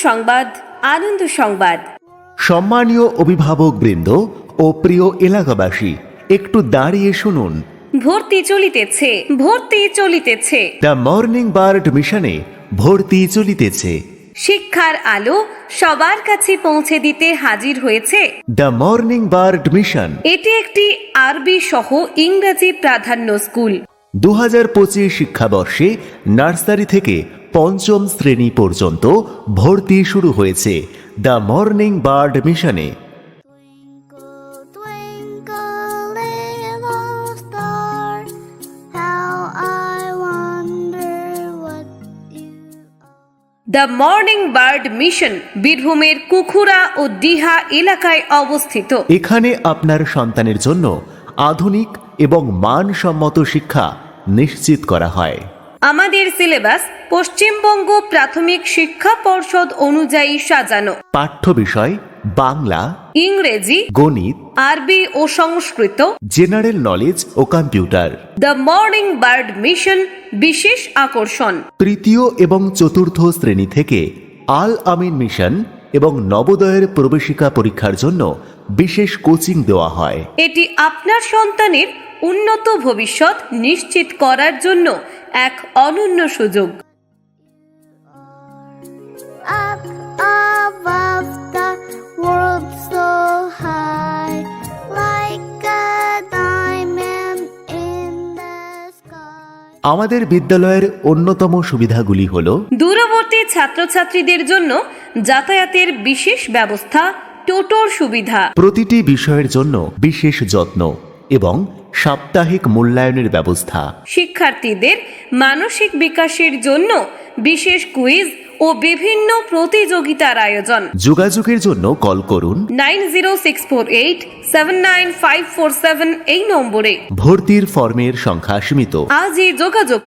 সংবাদ আনন্দ সংবাদ। সম্মানীয় অভিভাবকবৃন্দ ও প্রিয় এলাকাবাসী, একটু দাঁড়িয়ে শুনুন। ভর্তি চলিতেছে, ভর্তি চলিতেছে। দ্য মর্নিং বার্ড মিশনে ভর্তি চলিতেছে। শিক্ষার আলো সবার কাছে পৌঁছে দিতে হাজির হয়েছে দ্য মর্নিং বার্ড মিশন। এটি একটি আরবি সহ ইংরেজি প্রাধান্য স্কুল। 2025 শিক্ষাবর্ষে নার্সারি থেকে পঞ্চম শ্রেণী পর্যন্ত ভর্তি শুরু হয়েছে দ্য মর্নিং বার্ড মিশনে। Twinkle, little star, how I wonder what you are. The morning bird mission বীরভূমের কুখুরা ও ডিহা এলাকায় অবস্থিত। এখানে আপনার সন্তানের জন্য আধুনিক এবং মানসম্মত শিক্ষা নিশ্চিত করা হয়। আমাদের সিলেবাস পশ্চিমবঙ্গ প্রাথমিক শিক্ষা পর্ষদ অনুযায়ী সাজানো। পাঠ্য বিষয় বাংলা, ইংরেজি, গণিত, আরবি ও সংস্কৃত। জেনারেল নলেজ ও computer. The morning bird mission বিশেষ আকর্ষণ। তৃতীয় এবং চতুর্থ শ্রেণী থেকে আল আমিন মিশন এবং নবোদয়ের প্রবেশিকা পরীক্ষার জন্য বিশেষ কোচিং দেওয়া হয়। এটি আপনার সন্তানের উন্নত ভবিষ্যৎ নিশ্চিত করার জন্য এক অনন্য সুযোগ। Up above the world so high, like a diamond in the sky. আমাদের বিদ্যালয়ের অন্যতম সুবিধাগুলি হল দূরবর্তী ছাত্রছাত্রীদের জন্য যাতায়াতের বিশেষ ব্যবস্থা, টোটোর সুবিধা, প্রতিটি বিষয়ের জন্য বিশেষ যত্ন এবং সাপ্তাহিক মূল্যায়নের ব্যবস্থা। শিক্ষার্থীদের মানসিক বিকাশের জন্য বিশেষ কুইজ ও বিভিন্ন প্রতিযোগিতার আয়োজন। যোগাযোগের জন্য কল করুন 9064879547 এই নম্বরে। ভর্তির ফর্মের সংখ্যা সীমিত। আজই যোগাযোগ